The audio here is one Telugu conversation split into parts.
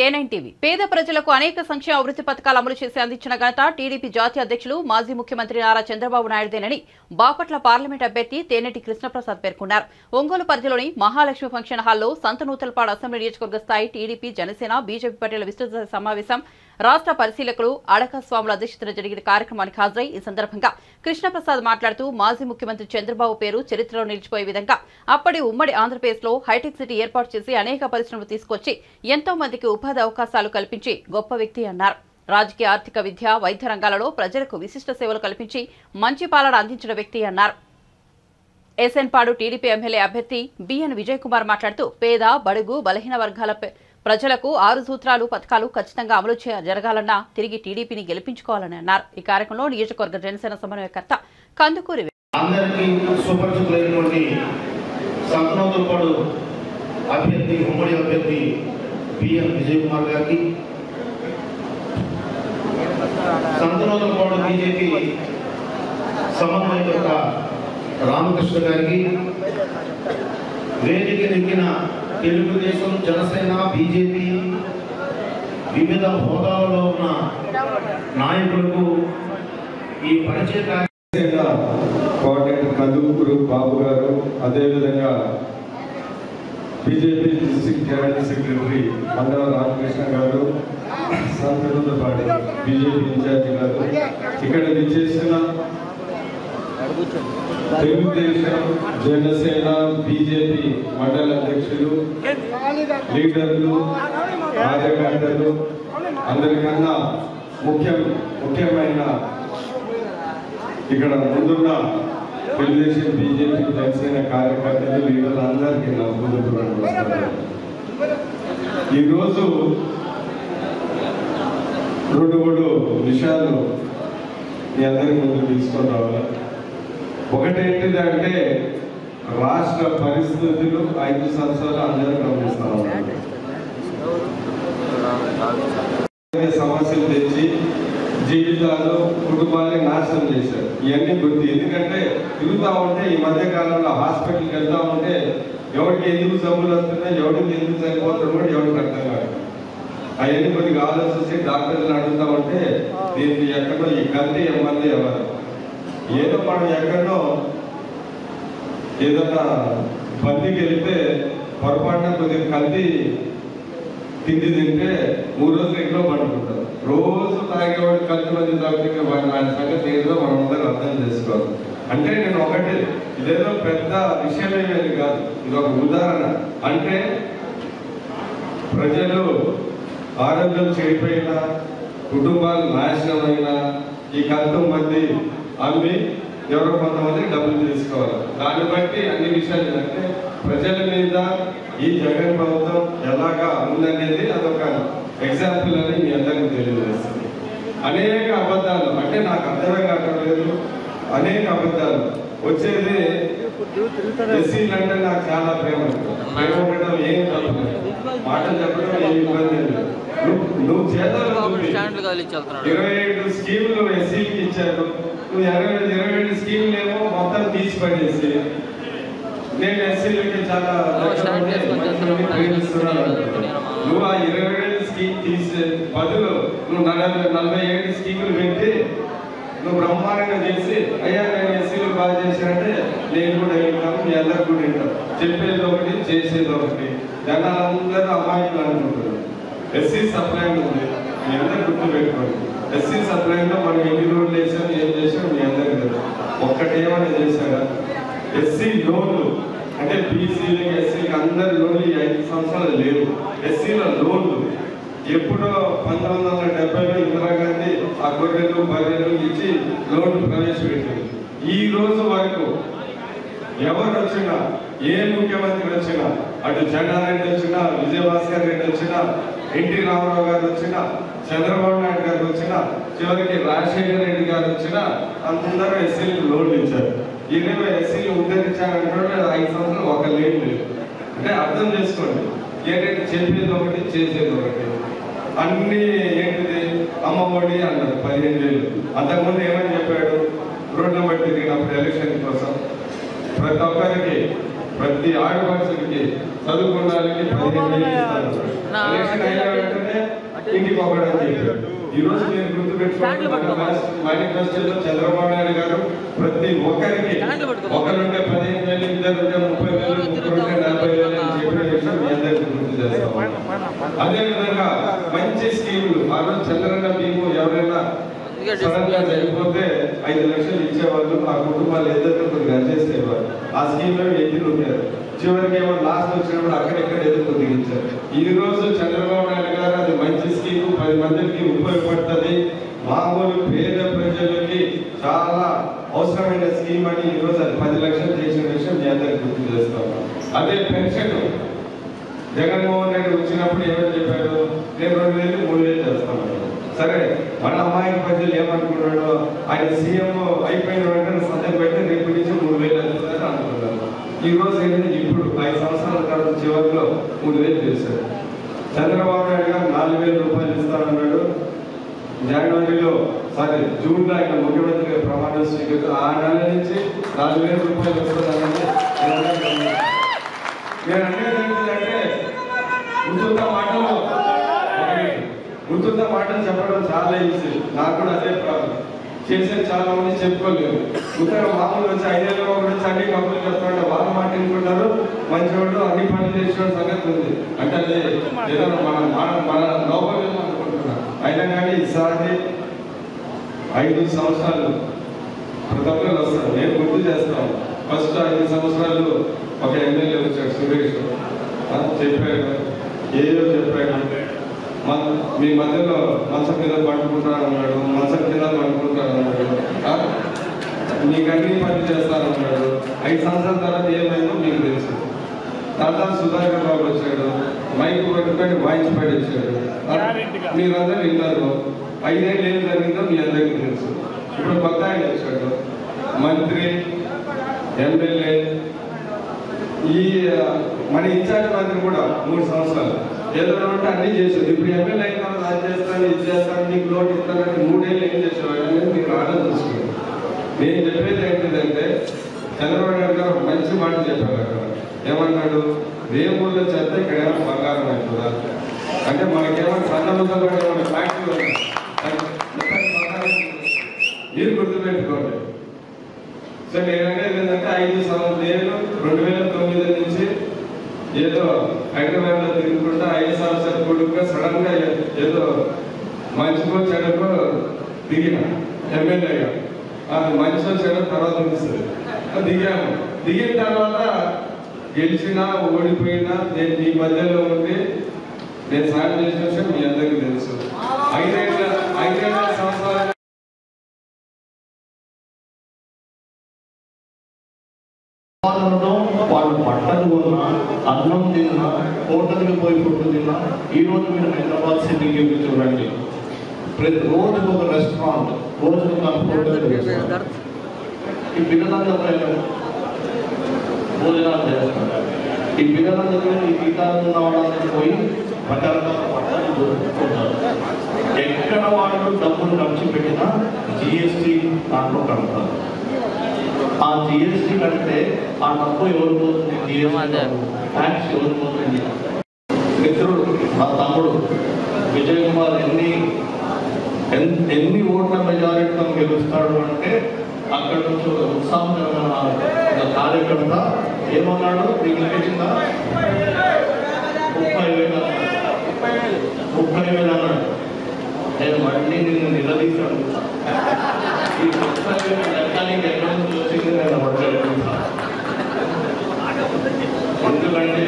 A9 టీవీ పేద ప్రజలకు అనేక సంక్షేమ అభివృద్ధి పథకాలు అమలు చేసి అందించిన ఘనత టీడీపీ జాతీయ అధ్యక్షులు మాజీ ముఖ్యమంత్రి నారా చంద్రబాబు నాయుడుదేనని బాపట్ల పార్లమెంట్ అభ్యర్థి తేనెటి కృష్ణప్రసాద్ పేర్కొన్నారు. ఒంగోలు పరిధిలోని మహాలక్ష్మి ఫంక్షన్ హాల్లో సంతనూతలపాడు అసెంబ్లీ నియోజకవర్గ స్థాయి టీడీపీ జనసేన బీజేపీ పార్టీల విస్తృత సమావేశం రాష్ట్ర పరిశీలకులు అడక స్వాముల అధ్యక్షతన జరిగిన కార్యక్రమానికి హాజరై ఈ సందర్భంగా కృష్ణప్రసాద్ మాట్లాడుతూ మాజీ ముఖ్యమంత్రి చంద్రబాబు పేరు చరిత్రలో నిలిచిపోయే విధంగా అప్పటి ఉమ్మడి ఆంధ్రప్రదేశ్ లో హైటెక్ సిటీ ఏర్పాటు చేసి అనేక పరిశ్రమలు తీసుకొచ్చి ఎంతో మందికి ఉపాధి అవకాశాలు కల్పించి గొప్ప వ్యక్తి అన్నారు. రాజకీయ ఆర్థిక విద్య వైద్య రంగాలలో ప్రజలకు విశిష్ట సేవలు కల్పించి మంచి పాలన అందించిన వ్యక్తి అన్నారు. ఎస్ఎన్పాడు టీడీపీ ఎమ్మెల్యే అభ్యర్థి బిఎన్ విజయ్ కుమార్ మాట్లాడుతూ పేద బడుగు బలహీన వర్గాల ప్రజలకు 6 సూత్రాలు పథకాలు ఖచ్చితంగా అమలు జరగాలన్నా తిరిగి టీడీపీని గెలిపించుకోవాలని అన్నారు. ఈ కార్యక్రమంలో నియోజకవర్గ జనసేన సమన్వయకర్త కందుకూరి అభ్యర్థి ఉమ్మడి అభ్యర్థి బిఎన్ విజయ్ కుమార్ గారికి, సంతనూతలపాడు బీజేపీ సమన్వయకర్త రామకృష్ణ గారికి, వేదిక నెక్కిన తెలుగుదేశం జనసేన బీజేపీ వివిధ హోదాలలో ఉన్న నాయకులకు ఈ పరిచయ కోఆర్డినేటర్ కందుకూరు బాబు గారు, అదేవిధంగా బీజేపీ డిస్ట్రిక్ట్ జనరల్ సెక్రటరీ మండల రామకృష్ణ గారు, సంతనూతలపాడు బీజేపీ ఇన్ఛార్జి గారు, ఇక్కడ విచ్చేసిన తెలుగుదేశం జనసేన బీజేపీ మండల అధ్యక్షులు, లీడర్లు, కార్యకర్తలు, అందరికన్నా ముఖ్యమైన ఇక్కడ ముందున్న తెలుగుదేశం బీజేపీ జనసేన కార్యకర్తలు, లీడర్లు అందరికీ నా నమస్కారం. ఈరోజు 2-3 విషయాలు మీ అందరి ముందు తీసుకొని రావాలి. ఒకటేంటిదంటే రాష్ట్ర పరిస్థితులు 5 సంవత్సరాలు అందరూ గమనిస్తా ఉన్నారు. సమస్యలు తెచ్చి జీవితాలు కుటుంబాన్ని నాశనం చేశారు. ఇవన్నీ గుర్తు. ఎందుకంటే తిరుగుతూ ఉంటే ఈ మధ్య కాలంలో హాస్పిటల్కి వెళ్తూ ఉంటే ఎవరికి ఎందుకు జబ్బులు వస్తున్నాయి, ఎవరికి ఎందుకు చనిపోతారు కూడా ఎవరికి అర్థం కాదు. అవన్నీ కొద్దిగా ఆలోచించి డాక్టర్లను అడుగుతూ ఉంటే దీనికి ఎక్కడో ఈ కల్తీ ఎమ్మెల్యే ఎవరు, ఏదో మనం ఎక్కడో ఏదన్నా బండికి వెళ్తే పొరపాటున కొద్దిగా కల్తీ తిండి తింటే 3 రోజులు ఇంట్లో పండుకుంటారు. రోజు తాగేవాడు కల్తీ మంది తాగితే వాడి సంగతి ఏదో మనం అందరూ అర్థం చేసుకోవాలి. అంటే నేను ఒకటి ఇదేదో పెద్ద విషయం ఏమేది కాదు, ఇది ఒక ఉదాహరణ. అంటే ప్రజలు ఆరోగ్యం చెడిపోయినా, కుటుంబాలు నాశనమైనా ఈ కల్తీ మంది అమ్మి ఎవరో కొంతమంది డబ్బులు తీసుకోవాలి. దాన్ని బట్టి అన్ని విషయాలు అంటే ప్రజల మీద ఈ జగన్ ప్రభుత్వం ఎలాగా ఉందనేది అదొక ఎగ్జాంపుల్ అని మీ అందరికీ తెలియజేస్తుంది. అనేక అబద్ధాలు, అంటే నాకు అర్థమే కావట్లేదు, అనేక అబద్ధాలు వచ్చేది. ఎస్సీలు అంటే నాకు చాలా ప్రేమ ఉండడం ఏం తప్పదు, మాటలు చెప్పడం ఏం ఇబ్బంది లేదు. నువ్వు చేతలు 25 స్కీములు ఎస్సీకి ఇచ్చారు, నువ్వు 27 స్కీములు ఏమో మొత్తం తీసి పడేసి నేను ఎస్సీలకి చాలా నువ్వు ఆ 27 స్కీమ్ తీసే బదులు నువ్వు 47 స్కీములు పెట్టి నువ్వు బ్రహ్మాండంగా చేసి అయ్యా నేను ఎస్సీలు బాగా చేశానంటే నేను కూడా వింటాను, మీ అందరికి కూడా వింటాను. చెప్పేది ఒకటి చేసేది ఒకటి. జనాలందరూ అమాయకులు అనుకుంటున్నారు. ఎస్సీ సప్లైన్ ఉంది, మీ అందరు గుర్తు పెట్టుకోండి. ఎస్సీ సప్లైన్లో మనం ఎన్ని రోడ్లు వేసాం, ఏం చేసాం మీ అందరికీ తెలుసు. ఒక్కటేమైనా చేశారా? ఎస్సీ లోన్లు అంటే బీసీలకి ఎస్సీలకి అందరి లోన్లు 5 సంవత్సరాలు లేవు. ఎస్సీల లోన్లు ఎప్పుడో 1970లో ఇందిరాగాంధీ ఆ గొర్రెలు బర్రెలు ఇచ్చి లోన్లు ప్రవేశపెట్టింది. ఈ రోజు వరకు ఎవరు వచ్చినా, ఏ ముఖ్యమంత్రి వచ్చినా, అటు జగన్రెడ్డి వచ్చినా, విజయభాస్కర్ రెడ్డి వచ్చినా, ఎన్టీ రామారావు గారు వచ్చినా, చంద్రబాబు నాయుడు గారు వచ్చినా, చివరికి రాజశేఖర రెడ్డి గారు వచ్చినా అందరూ ఎస్సీలకు లోన్లు ఇచ్చారు. ఇదేమో ఎస్సీలు ఉద్ధరించాలంటే 5 సంవత్సరాలు ఒక లేన్ లేదు. అంటే అర్థం చేసుకోండి, ఏంటంటే చెప్పేది ఒకటి చేసేది ఒకటి. అన్ని ఏంటిది అమ్మఒడి అన్నారు 15,000. అంతకుముందు ఏమని చెప్పాడు, రోడ్ల బట్టి తిరిగినప్పుడు ఎలక్షన్ కోసం ప్రతి ఒక్కరికి, ప్రతి ఆడపడుచులకి చదువుకున్న వాళ్ళకి 15,000 ఇస్తారు. ఎలక్షన్ అయిన వెంటనే ఇంటికి ఒకడని చెప్పారు. ఈ రోజు నేను గుర్తుపెట్టుకోవాలి, మేనిఫెస్టోలో చంద్రబాబు నాయుడు గారు ప్రతి ఒక్కరికి ఒకరుంటే 15,000, ఇద్దరుంటే 30,000, ముగ్గురుంటే 40,000 అని చెప్పిన విషయం మీ అందరికీ గుర్తు చేస్తాం. అదేవిధంగా మంచి స్కీములు, ఆ రోజు చంద్రన్న బీము ఎవరైనా సడన్ గా చనిపోతే 5 లక్షలు ఇచ్చేవాళ్ళు, ఆ కుటుంబాలు ఏదైతే కొద్దిగా చేసేవారు. ఆ స్కీమ్ లో ఎత్తులు ఉంటారు. చివరికి ఏమో లాస్ట్ వచ్చినప్పుడు అక్కడెక్కడ ఎదురు దిగించారు. ఈ రోజు చంద్రబాబు నాయుడు గారు అది మంచి స్కీమ్, 10 మందికి ఉపయోగపడుతుంది, మామూలు పేద ప్రజలకి చాలా అవసరమైన స్కీమ్ అని ఈ రోజు అది 10 లక్షలు చేసిన విషయం మీ అందరికి గుర్తు చేస్తాము. అదే పెన్షన్ జగన్మోహన్ రెడ్డి వచ్చినప్పుడు ఏమని చెప్పారు, నేను 2,000, 3,000 చేస్తామన్నారు. సరే, మన అమ్మాయి ప్రజలు ఏమనుకున్నాడు, ఆయన సీఎం అయిపోయిన వెంటనే సంతకం పెట్టి రేపు నుంచి 3,000 చేస్తారని అనుకున్నారు. ఈ రోజు ఏంటంటే ఇప్పుడు 5 సంవత్సరాల తర్వాత చివరిలో 3,000 చేశారు. చంద్రబాబు నాయుడు గారు 4,000 రూపాయలు ఇస్తానన్నాడు. జూన్లో ఆయన ముఖ్యమంత్రిగా ప్రమాణం స్వీకరిస్తూ ఆ నెల నుంచి 4,000 రూపాయలు వస్తుందన్నది నేను అనేది ఏంటంటే గుర్తున్న మాటలు చెప్పడం చాలా ఈజీ. నాకు కూడా అదే ప్రాబ్లం. చేసేది చాలా మంది చెప్పుకోలేదు. ఉత్తర మామూలు వచ్చి 5 ఏళ్ళ ఒకటి వచ్చి అన్ని కబుర్లు చెప్తామంటే వాళ్ళ మాట వినుకుంటారు. మంచి వాళ్ళు అన్ని పనులు చేసిన సంగతి ఉంది. అంటే అది ఏదో మన లోపం అనుకుంటున్నాను. అయినా కానీ ఈసారి 5 సంవత్సరాలు ప్రతి ఒక్కరు వస్తారు. నేను గుర్తు చేస్తాను. ఫస్ట్ 5 సంవత్సరాలు ఒక ఎమ్మెల్యే వచ్చాడు, సురేష్ చెప్పాడు, ఏదో చెప్పాడు, మీ మధ్యలో మంచం మీద పడుకుంటానన్నాడు, మంచం కింద పడుకుంటానన్నాడు, మీకు అన్ని పని చేస్తానన్నాడు. 5 సంవత్సరాల తర్వాత ఏమైందో మీకు తెలుసు. తర్వాత సుధాకర్ బాబు వచ్చాడు, మైక్ పట్టుకొని వాయిస్ పడి వచ్చాడు, మీరందరూ విన్నారు. 5 ఏళ్ళు ఏం జరిగిందో మీ అందరికీ తెలుసు. ఇప్పుడు కొత్త ఆయన వచ్చాడు, మంత్రి, ఎమ్మెల్యే, ఈ మన ఇన్ఛార్జ్ మంత్రి కూడా 3 సంవత్సరాలు ఏదో ఉంటే అన్ని చేసేది. ఇప్పుడు ఎమ్మెల్యే అయిన తర్వాత అది చేస్తాను, ఇది చేస్తాను, నీకు లోటు ఇస్తానంటే 3 ఏళ్ళు ఏం చేసేవాడు అనేది మీకు ఆలోచిస్తుంది. నేను చెప్పేది ఏంటిదంటే చంద్రబాబు నాయుడు గారు మంచి మాట చెప్పారు. అక్కడ ఏమన్నాడు, రేపూర్లో చేస్తే ఇక్కడ ఏమైనా బంగారం అవుతుందా అంటే మనకేమైనా సన్నముద్దలు పడే మన ఫ్యాక్టరీ మీరు గుర్తుపెట్టుకోండి. సో నేననేది ఏంటంటే 5 సంవత్సరాలు 2009 నుంచి ఏదో హైదరాబాద్ లో తిరుగుకుంటా 5 సంవత్సరాల కొడుకుగా సడన్ గా ఏదో మంచికో చెడుకో దిగిన ఎమ్మెల్యేగా. అది మంచితో చెడు తర్వాత తెలుస్తుంది. దిగాము. దిగిన తర్వాత గెలిచినా ఓడిపోయినా నేను మీ మధ్యలో ఉండి నేను సాయం చేసిన విషయం మీ అందరికీ తెలుసు. 5 సంవత్సరాలు వాళ్ళు బట్టలు కొన్నా, అన్నం తిన్నా, హోటల్కి పోయి ఫుడ్ తిన్నా. ఈరోజు మీరు హైదరాబాద్ సిటీకి చూడండి, ప్రతి రోజుకు ఒక రెస్టారెంట్, రోజుకు ఒక హోటల్. ఈ పిల్లలందరూ భోజనాలు చేస్తారు. ఈ పిల్లలందరూ ఈ గీతాలు ఉన్న వాళ్ళందరూ పోయి రకరకాల బట్టలు దొరుకుతుంటారు. ఎక్కడ వాళ్ళు డబ్బులు ఖర్చు పెట్టినా జిఎస్టీ దాంట్లో కడతారు. ఆ జిఎస్టీ కంటే ఆ డబ్బు ఎవరు పోతుంది, ట్యాక్స్ ఎవరు పోతుంది. మిత్రుడు మా తమ్ముడు విజయ్ కుమార్ ఎన్ని ఓట్ల మెజారిటీతో గెలుస్తాడు అంటే అక్కడ నుంచి ఒక ఉత్సాహకరమైన ఒక కార్యకర్త ఏమన్నాడు, నీకు ఇచ్చిందా 30,000 అన్నాడు. నేను మళ్ళీ నిన్ను నిలదీశాను, ఈ 30,000 లెక్కనికి ఎక్కడి నుంచి వచ్చింది నేను అడగలుగుతాను. ఎందుకంటే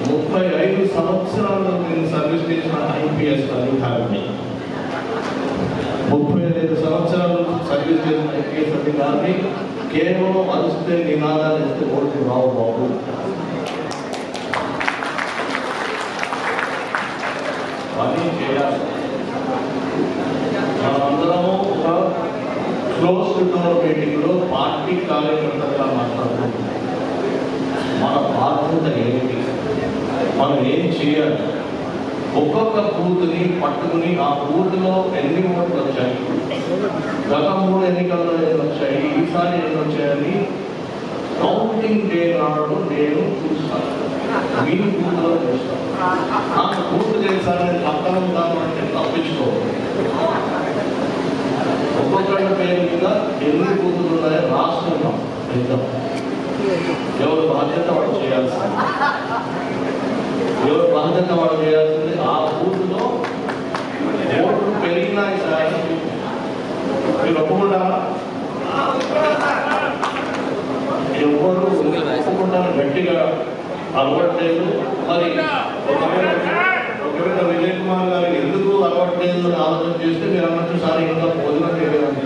35 సంవత్సరాలు నేను సర్వీస్ చేసిన ఐపీఎస్ అధికారిని, 35 సంవత్సరాలు సర్వీస్ చేసిన ఐపీఎస్ అధికారిని కేవలం అరిస్తే నినాదాలు ఇస్తే ఓటు రావు బాబు. పని చేయాలి. మనందరము ఒక క్లోజ్ డోర్ మీటింగ్ లో పార్టీ కార్యకర్తగా మాట్లాడుతున్నాం. మన బాధ్యత ఏమిటి, మనం ఏం చేయాలి, ఒక్కొక్క బూత్ని పట్టుకుని ఆ బూత్లో ఎన్ని ఓట్లు వచ్చాయి, గత 3 ఎన్నికల్లో ఎన్ని వచ్చాయి, ఈసారి ఎన్ని వచ్చాయని కౌంటింగ్ డే నాడు నేను చూస్తాను. మీ బూత్లో చూస్తాను. నాకు బూత్ చేశానని పక్కన ఉందాము అంటే ఒక్కొక్కళ్ళ పేరు మీద ఎన్ని బూతులు ఉన్నాయో రాస్తున్నాం. ఎవరు బాధ్యత వాడు చేయాల్సింది, ఎవరు బాధ్యత వాడు చేయాల్సింది. ఆ బూత్లో ఓట్లు పెరిగినాయి సార్, మీరు ఒప్పుకుంటారా? ఎవరు ఒప్పుకుంటారు గట్టిగా అలవాట్లేదు. మరి ఒకవేళ విజయ్ కుమార్ గారు ఎందుకు అలవాట్లేదు అని ఆలోచన చేస్తే మీరు అన్నట్టు సార్ ఇంకా భోజనం చేయలేదని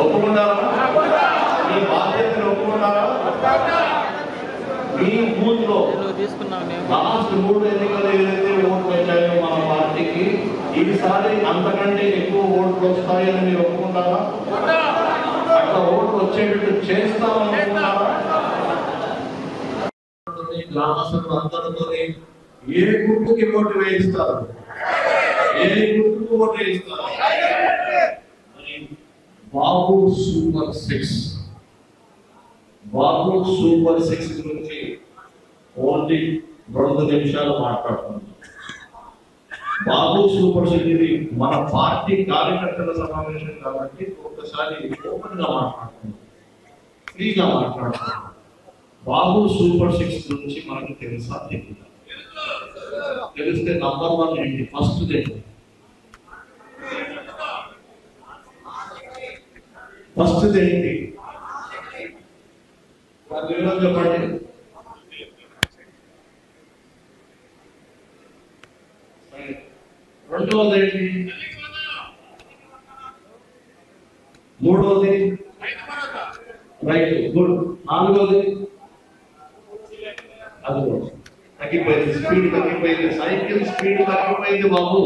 ఒప్పుకుంటారా? మీ బాధ్యతను ఒప్పుకుంటారా? మీ బూత్ లో లాస్ట్ 3 ఎన్నికలు ఏదైతే ఓట్లు వచ్చాయో మన పార్టీకి, ఈసారి అంతకంటే ఎక్కువ ఓట్లు వస్తాయని మీరు ఒప్పుకుంటారా? అట్లా ఓట్లు వచ్చేటట్టు చేస్తామని ఒప్పుకుంటారా? గ్రామస్తులు అందరితో ఏ గుర్తుకి ఓటు వేయిస్తారు, ఏ గుర్తుకు ఓటు వేయిస్తారు? బాబు సూపర్ 6, బాబు సూపర్ 6 గురించి ఓన్లీ 2 నిమిషాలు మాట్లాడుతున్నాం. బాబు సూపర్ 6 ఇది మన పార్టీ కార్యకర్తల సమావేశం కాబట్టి ఒక్కసారి ఓపెన్ గా మాట్లాడుతున్నాం, ఫ్రీగా మాట్లాడుతున్నాం. బాబు సూపర్ 6 గురించి మనకు తెలుసా? తెలిస్తే నంబర్ 1 ఏంటి? ఫస్ట్ ఏంటి? ఫస్ట్ ఏంటి చెప్పండి. రెండవది ఏంటి? మూడవది రైట్, గుడ్. నాలుగవది అది తగ్గిపోయింది, స్పీడ్ తగ్గిపోయింది, సైకిల్ స్పీడ్ తగ్గిపోయింది బాబు,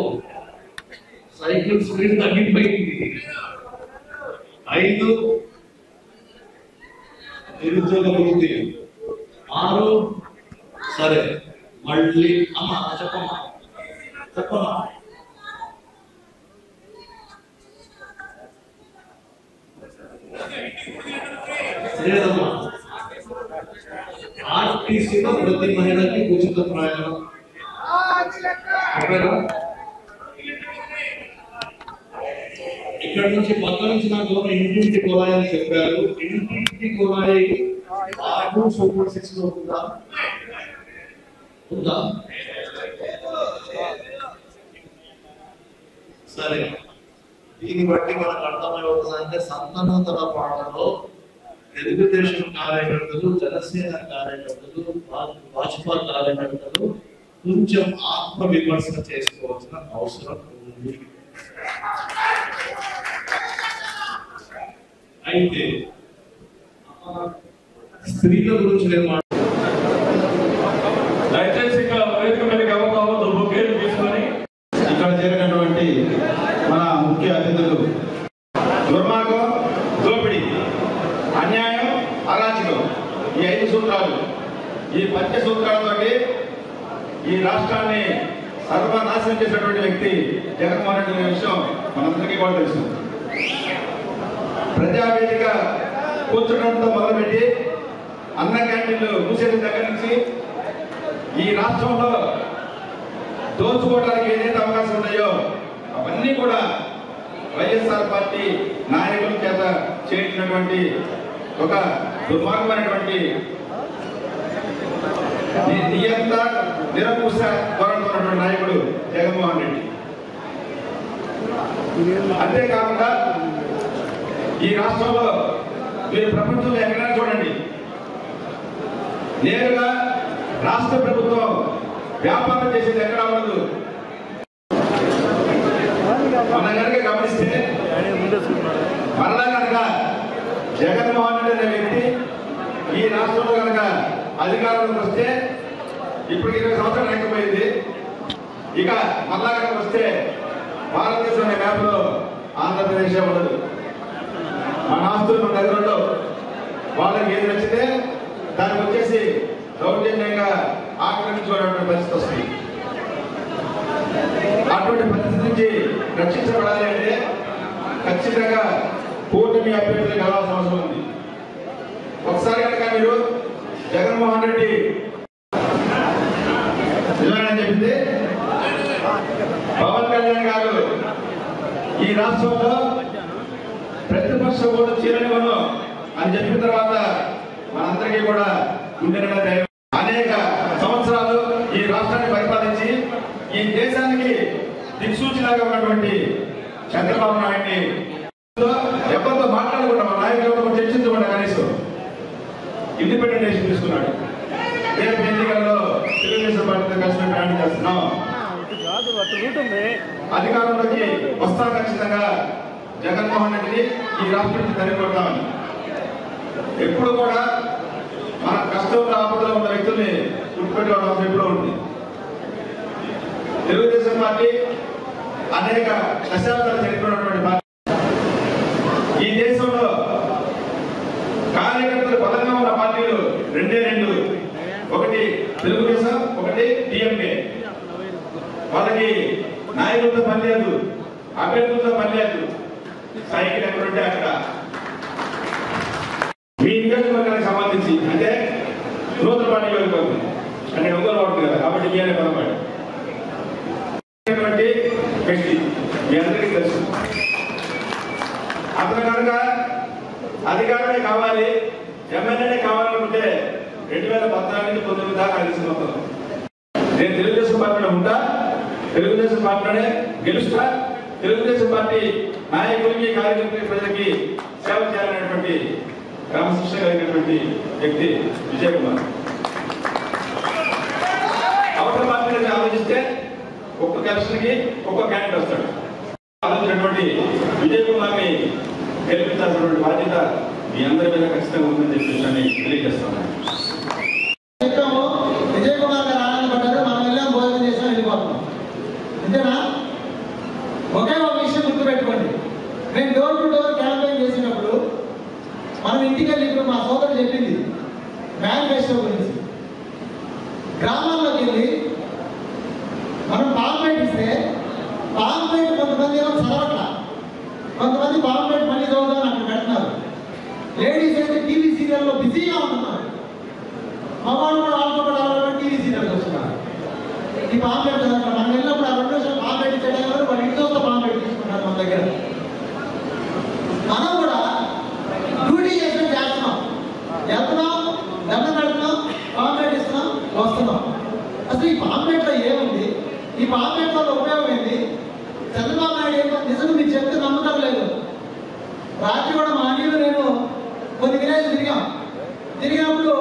సైకిల్ స్పీడ్ తగ్గిపోయింది. 5 నిరుద్యోగ వృత్తి. 6 సరే మళ్ళీ అమ్మా చెప్పమ్మా చెప్పమ్మా. లేదమ్మా, ఆర్టీసీలో ప్రతి మహిళకి ఉచిత ప్రయాణం. ఇక్కడ నుంచి పక్క నుంచి నాకు ఇంటింటి కుళాయి అని చెప్పారు. ఇంటింటి కుళాయి బాబు సూపర్ 6 లో ఉందా? ఉందా? సరే, దీన్ని బట్టి మనకు అర్థమవుతుందంటే సంతనోత్తర పాటలో తెలుగుదేశం కార్యకర్తలు, జనసేన కార్యకర్తలు, భాజపా కార్యకర్తలు కొంచెం ఆత్మ విమర్శ చేసుకోవాల్సిన అవసరం ఉంది. అయితే స్త్రీల గురించి నేను దయచేసి ఇక్కడ వేదిక మీదకి అవ్వకూడదు. బొకేలు తీసుకొని ఇక్కడ చేరినటువంటి మన ముఖ్య అతిథులు, దుర్మార్గం, దోపిడీ, అన్యాయం, అరాచకం, ఈ 5 సూత్రాలు, ఈ పంచ సూత్రాలతోటి ఈ రాష్ట్రాన్ని సర్వనాశనం చేసినటువంటి వ్యక్తి జగన్మోహన్ రెడ్డి అనే విషయం మనందరికీ కూడా తెలుసు. ప్రజావేదిక కూర్చోడంతో మొదలుపెట్టి అన్న క్యాంటీన్లు మూసేసిన దగ్గర నుంచి ఈ రాష్ట్రంలో దోచుకోవడానికి ఏదైతే అవకాశం ఉన్నాయో అవన్నీ కూడా వైఎస్ఆర్ పార్టీ నాయకుల చేత చేయించినటువంటి ఒక దుర్మార్గమైనటువంటి నియంత నిరంకుశ ధోరణితో నాయకుడు జగన్మోహన్ రెడ్డి. అంతేకాకుండా ఈ రాష్ట్రంలో మీరు ప్రపంచంలో ఎక్కడైనా చూడండి, నేరుగా రాష్ట్ర ప్రభుత్వం వ్యాపారం చేసేది ఎక్కడ ఉండదు. మన కనుక గమనిస్తే మరలా కనుక జగన్మోహన్ రెడ్డి అనే వ్యక్తి ఈ రాష్ట్రంలో కనుక అధికారంలోకి వస్తే, ఇప్పటికి 20 సంవత్సరాలు లేకపోయింది, ఇక మరలా కనుక వస్తే భారతదేశం అనే మ్యాప్లో ఆంధ్రప్రదేశ్ ఉండదు. మన ఆస్తులు మన దగ్గరలో వాళ్ళకి ఏది నచ్చితే దానికి వచ్చేసి దౌర్జన్యంగా ఆక్రమించుకోవడం పరిస్థితి వస్తుంది. అటువంటి పరిస్థితి నుంచి రక్షించబడాలి అంటే ఖచ్చితంగా కూటమి అభ్యర్థులు కలవాల్సిన అవసరం ఉంది. ఒకసారి కనుక మీరు జగన్మోహన్ రెడ్డి నిజమేనని చెప్తే పవన్ కళ్యాణ్ గారు విమర్శ కూడా చేయనివ్వను అని చెప్పిన తర్వాత మనందరికీ కూడా గుండె ధైర్యం. అనేక సంవత్సరాలు ఈ రాష్ట్రాన్ని పరిపాలించి ఈ దేశానికి దిక్సూచిలాగా ఉన్నటువంటి చంద్రబాబు నాయుడిని ఎవరితో మాట్లాడకుండా మా నాయకులతో చర్చించకుండా కనీసం ఇండిపెండెంట్ డెసిషన్ తీసుకున్నాడు. రేపు ఎన్నికల్లో తెలుగుదేశం పార్టీతో కలిసి ప్రయాణం చేస్తున్నాం, అధికారంలోకి వస్తా ఖచ్చితంగా జగన్మోహన్ రెడ్డిని ఈ రాష్ట్రం నుంచి తరిగొడతామని. ఎప్పుడు కూడా మన కష్టంలో ఆపదలో ఉన్న వ్యక్తుల్ని గుర్తుపెట్టుకోవడం అవసరం ఎప్పుడూ ఉంది. తెలుగుదేశం పార్టీ అనేక దశాబ్దాలు చరిత్రటువంటి పార్టీ. ఈ దేశంలో కార్యకర్తలు బలంగా ఉన్న పార్టీలు రెండే రెండు, ఒకటి తెలుగుదేశం, ఒకటి డిఎంకే. వాళ్ళకి నాయకులతో పని లేదు, అభ్యర్థులతో పని లేదు, సైకిల్ ఎక్కడుంటే అక్కడ. మీ నియోజకవర్గానికి సంబంధించి అంటే నూతన పార్టీ నియోజకవర్గం అంటే ఒంగోలు అవుతుంది కదా, కాబట్టి మీ అనే పదపాటి వ్యక్తి మీ అందరికీ తెలుసు. అతను కనుక అధికారమే కావాలి, ఎమ్మెల్యేనే కావాలనుకుంటే 2014 నుంచి 19 దాకా కలిసి మొత్తం నేను తెలుగుదేశం పార్టీలో ఉంటా, తెలుగుదేశం పార్టీలోనే గెలుస్తా, తెలుగుదేశం పార్టీ నాయకులకి కార్యకర్తలకి ప్రజలకి సేవ చేయాలనేటువంటి క్రమశిక్షణ కలిగినటువంటి వ్యక్తి విజయ్ కుమార్. అవతల పార్టీ నుంచి ఆలోచిస్తే ఒక్కొక్క ఎలక్షన్కి ఒక్కొక్క క్యాండిడేట్ వస్తాడు. ఆలోచించినటువంటి విజయ్ కుమార్ని గెలిపించాల్సినటువంటి బాధ్యత మీ అందరి మీద ఖచ్చితంగా ఉందని చెప్పి విషయాన్ని తెలియజేస్తాను. విజయ్ కుమార్ గారు ఆనందపడ్డారు, మనం వెళ్ళాం, భోజనం చేసాం, వెళ్ళిపోతున్నాం. అంతేనా? ఒకే ఒక విషయం గుర్తుపెట్టుకోండి, నేను డోర్ టు డోర్ క్యాంపెయిన్ చేసినప్పుడు మనం ఇంటికి వెళ్ళి, ఇప్పుడు మా సోదరు చెప్పింది మేనిఫెస్టో గురించి, గ్రామాల్లోకి వెళ్ళి మనం పాంప్లెట్ ఇస్తే పాంప్లెట్ కొంతమంది ఏమో చదవట్ల, కొంతమంది పాంప్లెట్ మళ్ళీ చదువుదామని అక్కడ పెడుతున్నారు. లేడీస్ అయితే టీవీ సీరియల్లో బిజీగా ఉంటున్నారు, మగవాళ్ళు కూడా వాళ్ళతో కూడా టీవీ సీరియల్ చూస్తున్నారు. ఈ పాంప్లెట్ చదవట్ల. మనం వెళ్ళినప్పుడు ఆ 2 నిమిషాలు పాంప్లెట్ ఇచ్చేటప్పుడు వాళ్ళు ఇంట్లో పాంప్లెట్ తీసుకుంటారు మన దగ్గర. మనం కూడా డ్యూటీ చేస్తున్నాం, వెళ్తున్నాం, దండం పెడుతున్నాం, పాంప్లెట్ ఇస్తున్నాం, వస్తున్నాం. అసలు ఈ పాంప్లెట్లో ఏముంది, ఈ పాంప్లెట్ వల్ల ఉపయోగం ఏంటి? చంద్రబాబు నాయుడు ఏమో నిజంగా మీరు చెప్తే నమ్మకం లేదు. రాత్రి కూడా మా అన్నిలు నేను కొన్ని విలేజ్ తిరిగినప్పుడు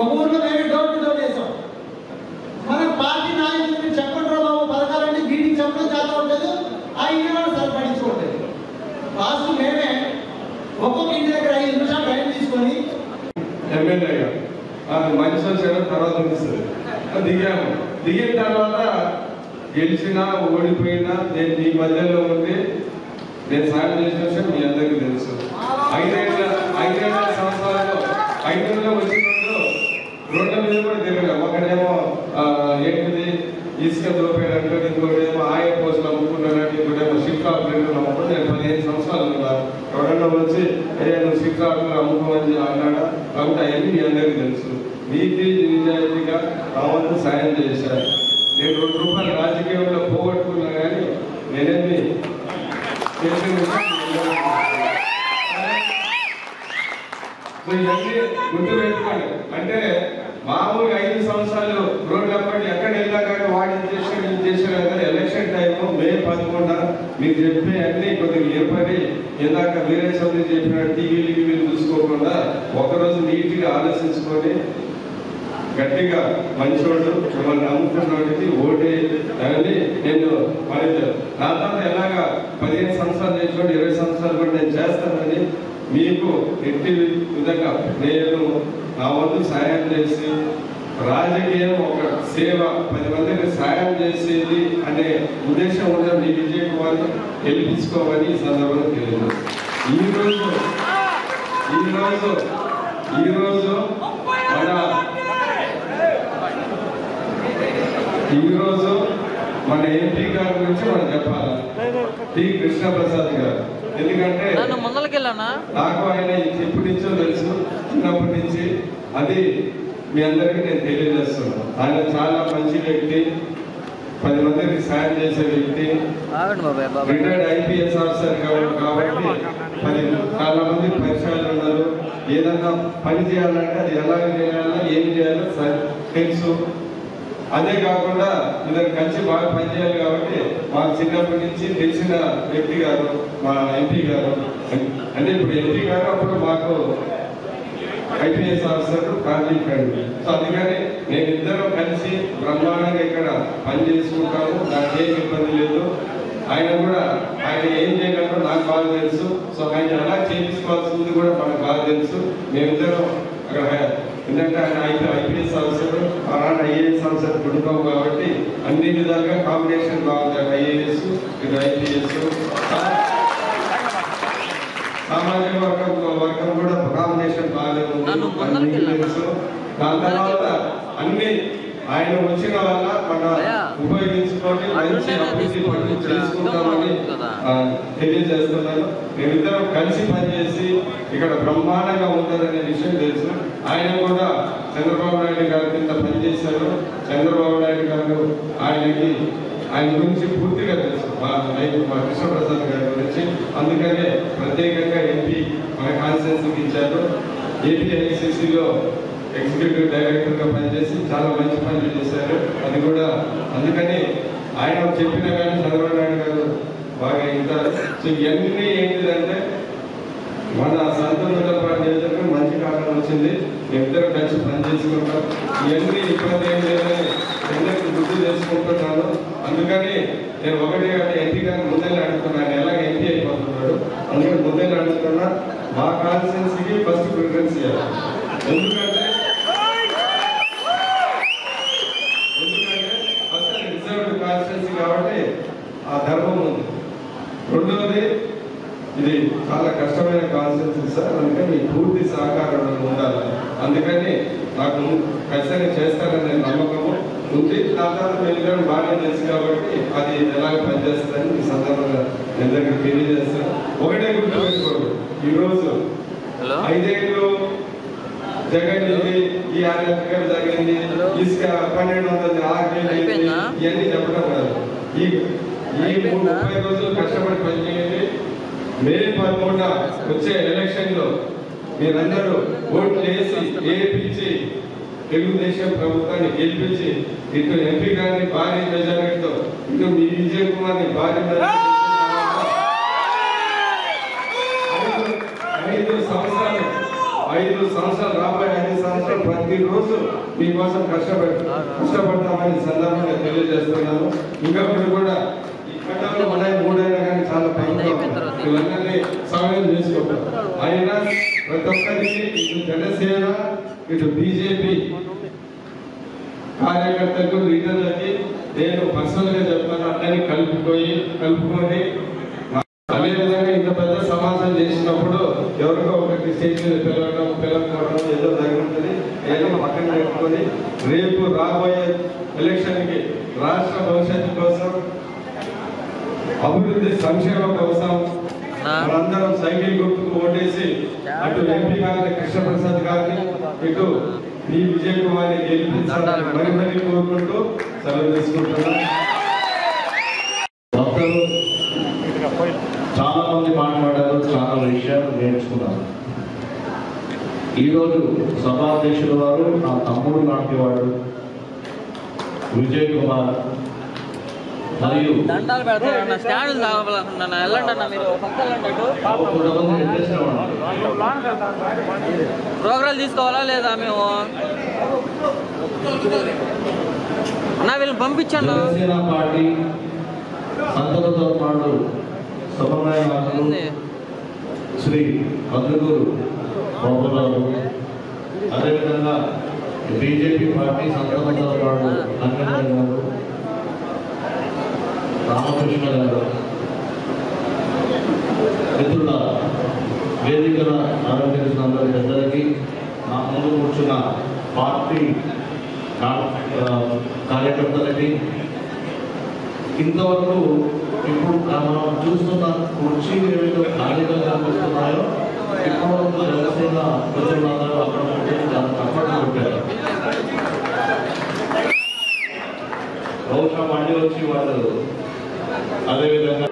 ఒక ఊర్లో మేము డోర్ టు డోర్ చేసాం. మన పార్టీ నాయకులు మీరు చెప్పండి బాబు పథకాలన్నీ మీటింగ్ చెప్పడం చేతవట్లేదు, ఆ ఇంటి వాళ్ళు సరి పడించుకోవట్లేదు. లాస్ట్ మేమే ఒక్కొక్క ఇంటి దగ్గర 5 నిమిషాలు టైం తీసుకొని ఎమ్మెల్యేగా మంచి వచ్చారు, తర్వాత దిగాము. దిగిన తర్వాత గెలిచినా ఓడిపోయినా నేను మీ మధ్యలో ఉండి నేను సాయం చేసిన విషయం మీ అందరికీ తెలుసు. 5 సంవత్సరాలు 5 వచ్చినప్పుడు రోడ్ల మీద కూడా తిరగలేదు. ఒకటేమో ఏంటిది ఇసుక దోపేయడానికి, ఇంకోటేమో ఆయిల్ పోస్టులు అమ్ముకున్నానంటే, ఇంకోటేమో షిఫ్ట్ ఆపరేటర్ అమ్ముకుంటే నేను 15 సంవత్సరాలు ఉన్నా. రోడ్లలో వచ్చి నువ్వు షిఫ్ట్ ఆపరేటర్ అమ్ముకోమని అన్నాడా, కాబట్టి అవన్నీ మీ అందరికీ తెలుసు. నీతి నిజాయితీగా నా వంతు సాయం చేశాను. నేను 2 రూపాయలు రాజకీయంలో పోగొట్టుకున్నా కానీ నేనేమి చేసిన ఇవన్నీ గుర్తుపెట్టుకోండి. అంటే మామూలుగా 5 సంవత్సరాలు రోడ్లు అప్పటి ఎక్కడ వెళ్ళా కానీ వాడు ఇది చేశాడు కానీ ఎలక్షన్ టైము మే 11 మీకు చెప్పే అన్ని కొద్దిగా ఏర్పడి ఇందాక వేరే సభ్యులు చెప్పిన టీవీలు చూసుకోకుండా ఒకరోజు నీట్గా ఆలోచించుకొని గట్టిగా మంచివాడు మిమ్మల్ని నమ్ముకున్నవాడికి ఓటే అని నేను మరి నా తర్వాత ఎలాగా 15 సంవత్సరాలు చేసినోడు 20 సంవత్సరాలు కూడా నేను చేస్తానని మీకు ఎట్టి విధంగా నేను నా వంతు సాయం చేసి రాజకీయం ఒక సేవ 10 మందికి సాయం చేసేది అనే ఉద్దేశం ఉన్న మీ విజయ్ కుమార్ని గెలిపించుకోమని ఈ సందర్భంగా తెలియదు. ఈరోజు మన ఎంపీ గారి గురించి మనం చెప్పాలి, టి కృష్ణప్రసాద్ గారు. ఎందుకంటే నాకు ఆయన ఎప్పటి నుంచో తెలుసు, చిన్నప్పటి నుంచి. అది మీ అందరికీ నేను తెలియజేస్తున్నాను. ఆయన చాలా మంచి వ్యక్తి, 10 మందికి సాయం చేసే వ్యక్తి, రిటైర్డ్ IPS ఆఫీసర్ కాబట్టి చాలా మంది పరిచయాలు ఉన్నారు. ఏదన్నా పని చేయాలంటే అది ఎలా చేయాలో ఏం చేయాలో తెలుసు. అదే కాకుండా ఇద్దరు కలిసి బాగా పనిచేయాలి కాబట్టి మాకు చిన్నప్పటి నుంచి తెలిసిన వ్యక్తి గారు మా ఎంపీ గారు. అంటే ఇప్పుడు ఎంపీ గారు అప్పుడు మాకు ఐపీఎస్ ఆఫీసర్ కార్మిక్ అండి. సో అందుకని మేమిద్దరం కలిసి బ్రహ్మాండంగా ఇక్కడ పని చేసుకుంటాము. నాకు ఏం ఇబ్బంది లేదు. ఆయన కూడా ఆయన ఏం చేయగలరో నాకు బాగా తెలుసు. సో ఆయన ఎలా చేయించుకోవాల్సింది కూడా మనకు బాగా తెలుసు. మేమిద్దరం అక్కడ ఎందుకంటే ఆయన ఐపీఎస్ ఆఫీసర్, ఆనాడు ఐఏఎస్ ఆఫీసర్ కుటుంబం కాబట్టి అన్ని విధాలుగా కాంబినేషన్ బాగుంది. అక్కడ ఐఏఎస్ ఇటు ఐపీఎస్ సామాజిక వర్గం కూడా కాంబినేషన్ బాగానే ఉంది తెలుసు. దాని తర్వాత అన్ని ఆయన వచ్చిన వల్ల మన ఉపయోగించుకొని మంచి అభివృద్ధి పనులు చేసుకుంటామని తెలియజేస్తున్నాను. మేమిద్దరం కలిసి పనిచేసి ఇక్కడ బ్రహ్మాండంగా ఉంటుందనే విషయం తెలుసు. ఆయన కూడా చంద్రబాబు నాయుడు గారి కింద పనిచేశారు. చంద్రబాబు నాయుడు గారు ఆయన గురించి పూర్తిగా తెలుసు, మా కృష్ణప్రసాద్ గారి గురించి. అందుకనే ప్రత్యేకంగా ఎంపీ మన కాన్స్టిట్యూన్సీకి ఇచ్చారు. ఏపీఐసిసిలో ఎగ్జిక్యూటివ్ డైరెక్టర్గా పనిచేసి చాలా మంచి పనులు చేశారు. అది కూడా అందుకని ఆయన చెప్పిన కానీ చంద్రబాబు నాయుడు గారు బాగా ఇంకా. సో ఇవన్నీ ఏంటిదంటే మన సంతోషపాటు నియోజకవర్గం మంచి కాలం వచ్చింది. ఇద్దరు కలిసి పని చేసుకుంటాం. ఇవన్నీ ఇబ్బంది ఏం లేదని అందరికీ గుర్తు చేసుకుంటున్నాను. అందుకని నేను ఒకటి ఎంపీ గారిని ముందే అడుగుతున్నాను, ఎలాగ ఎంపీ అయిపోతున్నాడు. అందుకని ముందే అడుగుతున్నా, మా కాన్స్టిట్యున్సీకి ఫస్ట్ ప్రిఫరెన్స్ ఇవ్వాలి. ఎందుకంటే ఫస్ట్ రిజర్వ్డ్ కాన్స్టిట్యున్సీ కాబట్టి ఆ ధర్మం ఉంది. రెండవది ఇది చాలా కష్టమైన కాన్స్టిట్యున్సీ సార్. అందుకని పూర్తి సహకారం ఉండాలి. అందుకని నాకు ఖచ్చితంగా చేస్తాననే నమ్మకము ఉంది. దాని తర్వాత మేము బాగా తెలుసు కాబట్టి అది ఎలాగ పనిచేస్తుందని ఈ సందర్భంగా నేను దగ్గర తెలియజేస్తాను. ఒకటే గుర్తుపెట్టుకోండి, ఈరోజు 5 ఏళ్ళు జగన్ ఈ 6 లక్షలు జరిగింది, ఇసుక 1200 6 ఇవన్నీ చెప్పడం కాదు. ఈ 30 రోజులు కష్టపడి పనిచేయండి. మే 13న వచ్చే ఎలక్షన్లో మీరందరూ ఓట్లు వేసి ఏపించి తెలుగుదేశం ప్రభుత్వాన్ని గెలిపించి ఇటు ఎంపీ గారిని భారీ మెజారిటీతో, ఇటు మీ విజయ్ కుమార్ని భారీ మెజారిటీ 5 సంవత్సరాలు రాబోయే 5 సంవత్సరాలు ప్రతిరోజు మీకోసం కష్టపడతామని సందర్భంగా తెలియజేస్తున్నాను. ఇంకొకటి కూడా ఇక్కడ ఉన్నాయి 3 అయినా కానీ చాలా ఇవన్నీ సమయం చేసుకుంటాం. అయినా ప్రతి ఒక్కరికి ఇటు జనసేన ఇటు బీజేపీ కార్యకర్తలకు లీడర్లకి నేను పర్సనల్ గా చెప్తాను, అట్లని కలుపుకొని అదేవిధంగా ఇంత పెద్ద సమాజం చేసినప్పుడు ఎవరికో ఒకటి స్టేజ్ మీద పిలవకపోవడం ఏదో జరుగుతుంది. ఏదో పక్కన పెట్టుకొని రేపు రాబోయే ఎలక్షన్కి రాష్ట్ర భవిష్యత్తు కోసం, అభివృద్ధి సంక్షేమం కోసం మనందరం సైకిల్ గుర్తుకు ఓటేసి అటు ఎంపీ గారిని కృష్ణప్రసాద్ గారిని ఇటు మీ విజయ్ కుమార్ని గెలిపించాలని మరీ కోరుకుంటూ సెలవు తీసుకుంటున్నాను. చాలా మంది మాట్లాడారు, చాలా విషయాలు నేర్చుకున్నారు. ఈరోజు సభాధ్యక్షుల వారు నా తమ్ముడు లాంటి వాడు విజయ్ కుమార్ మరియు దండాలు పెడతారన్న స్టాండ్ వెళ్ళండి మీరు ప్రోగ్రాలు తీసుకోవాలా లేదా మేము అన్నా వీళ్ళని పంపించండి. జనసేన పార్టీ సంతలతో సమన్వయకులు శ్రీ కందుకూరు బాబురావు, అదేవిధంగా బీజేపీ పార్టీ సంతలతో పాటు రంగనాథ్ గారు, రామకృష్ణ గారు, మిత్రుల వేదికల ఆరోగ్యసిన అందరి పెద్దలకి, నా ముందు కూర్చున్న పార్టీ కార్యకర్తలకి, ఇంతవరకు ఇప్పుడు మనం చూస్తున్న కుర్చీలు ఏవైతే ఖాళీగా కనిపిస్తున్నాయో ఇప్పటివరకు జనసేన ప్రజలందరూ అక్కడ తప్పట్లు పెట్టారు. బహుశా మళ్ళీ వచ్చి వాళ్ళు అదేవిధంగా